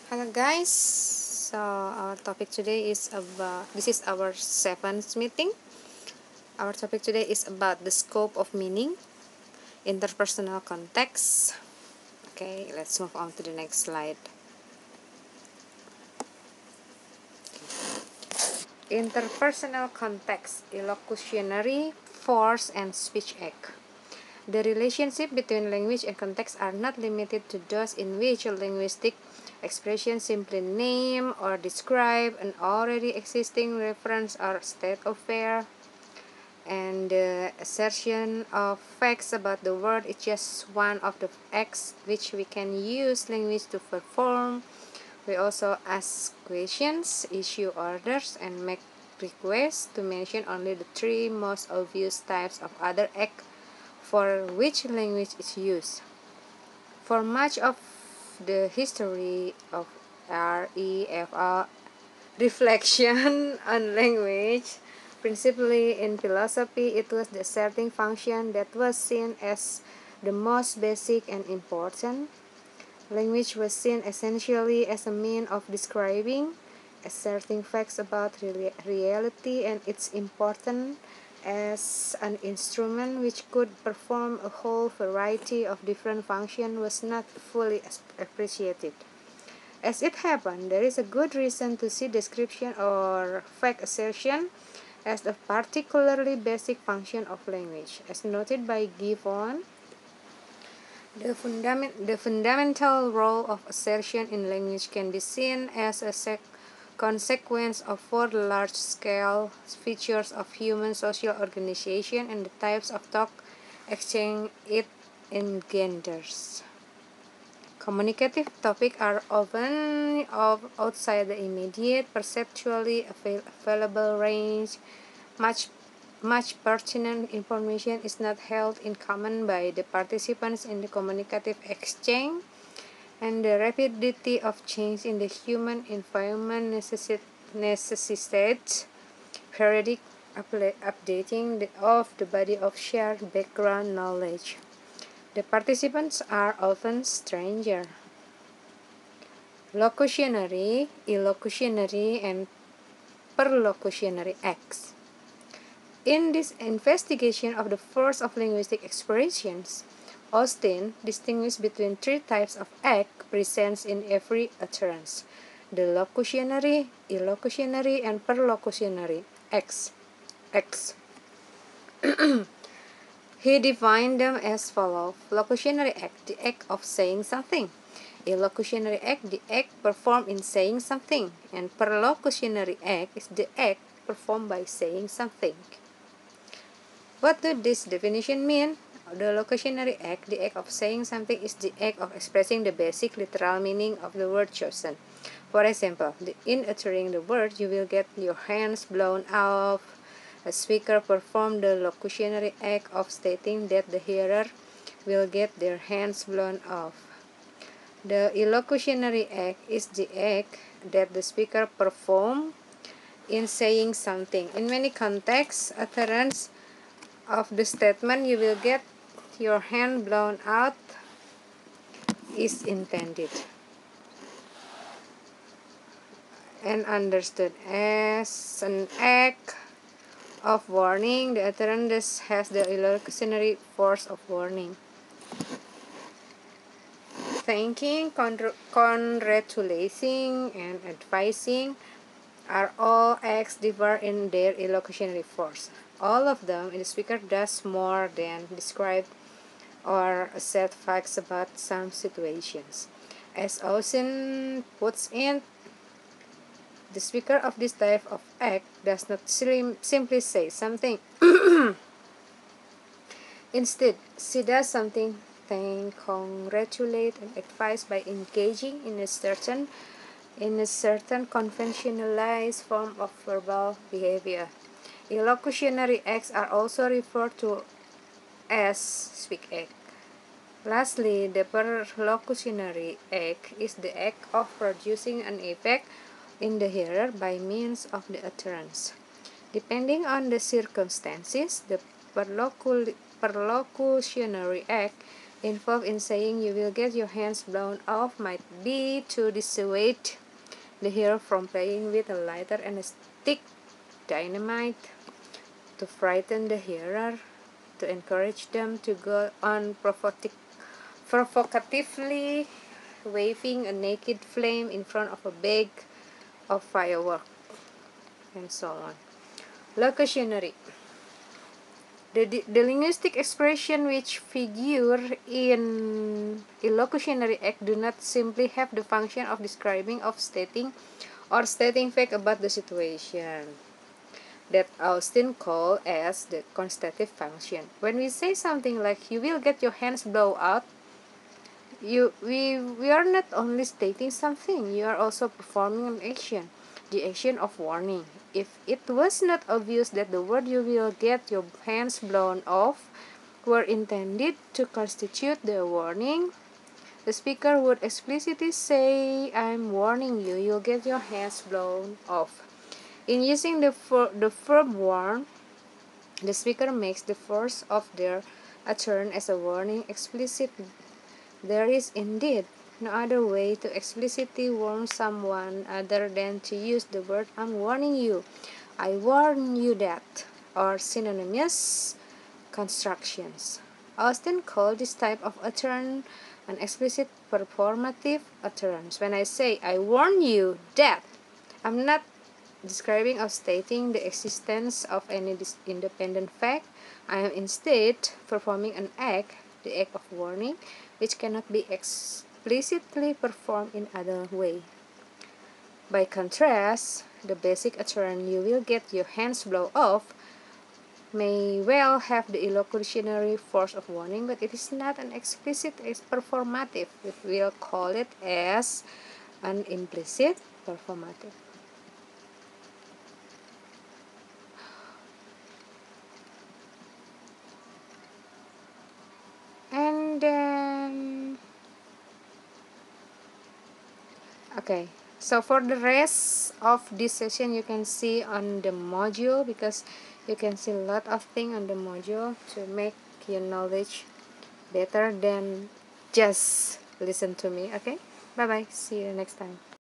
Hello guys, so our topic today is about, this is our 7th meeting. Our topic today is about the scope of meaning, interpersonal context. Okay, let's move on to the next slide. Interpersonal context, illocutionary force and speech act. The relationship between language and context are not limited to those in which a linguistic expression simply name or describe an already existing reference or state of affairs, and the assertion of facts about the world is just one of the acts which we can use language to perform. We also ask questions, issue orders, and make requests, to mention only the three most obvious types of other acts for which language is used. For much of the history of REFR, reflection on language, principally in philosophy, it was the asserting function that was seen as the most basic and important. Language was seen essentially as a means of describing, asserting facts about reality, and its importance as an instrument which could perform a whole variety of different functions was not fully appreciated. As it happened, there is a good reason to see description or fact assertion as a particularly basic function of language. As noted by Gibbon, the fundamental role of assertion in language can be seen as a consequence of four large-scale features of human social organization and the types of talk exchange it engenders. Communicative topics are often outside the immediate perceptually available range. Much pertinent information is not held in common by the participants in the communicative exchange, and the rapidity of change in the human environment necessitates periodic updating of the body of shared background knowledge. The participants are often strangers. Locutionary, illocutionary, and perlocutionary acts. In this investigation of the force of linguistic expressions, Austin distinguished between three types of act present in every utterance: the locutionary, illocutionary, and perlocutionary acts. He defined them as follows: locutionary act, the act of saying something; illocutionary act, the act performed in saying something; and perlocutionary act is the act performed by saying something. What does this definition mean? The locutionary act, the act of saying something, is the act of expressing the basic literal meaning of the word chosen. For example, in uttering the word, you will get your hands blown off. A speaker performs the locutionary act of stating that the hearer will get their hands blown off. The illocutionary act is the act that the speaker performs in saying something. In many contexts, utterance of the statement "you will get your hand blown out" is intended and understood as an act of warning. The utterance has the illocutionary force of warning. Thanking, congratulating, and advising are all acts differ in their illocutionary force. All of them, the speaker does more than describe or assert facts about some situations. As Austin puts in, the speaker of this type of act does not simply say something. Instead, she does something: thank, congratulate, and advise by engaging in a certain conventionalized form of verbal behavior. Illocutionary acts are also referred to as speak act. Lastly, the perlocutionary act is the act of producing an effect in the hearer by means of the utterance. Depending on the circumstances, the perlocutionary act involved in saying you will get your hands blown off might be to dissuade the hearer from playing with a lighter and a stick dynamite, to frighten the hearer, to encourage them to go on provocatively waving a naked flame in front of a bag of fireworks, and so on. Locutionary. The linguistic expression which figure in illocutionary act do not simply have the function of describing, of stating, or stating fact about the situation, that Austin called as the constative function. When we say something like "you will get your hands blown out," we are not only stating something, you are also performing an action, the action of warning. If it was not obvious that the word "you will get your hands blown off" were intended to constitute the warning, the speaker would explicitly say, "I'm warning you, you'll get your hands blown off." In using the verb warn, the speaker makes the force of their utterance as a warning explicit. There is indeed no other way to explicitly warn someone other than to use the word "I'm warning you," "I warn you that," or synonymous constructions. Austin called this type of utterance an explicit performative utterance. When I say "I warn you that," I'm not describing or stating the existence of any independent fact. I am instead performing an act, the act of warning, which cannot be explicitly performed in other way. By contrast, the basic utterance "you will get your hands blown off" may well have the illocutionary force of warning, but it is not an explicit, it's performative. We will call it as an implicit performative. And then, okay, so for the rest of this session you can see on the module, because you can see a lot of things on the module to make your knowledge better than just listen to me. Okay, bye bye, see you next time.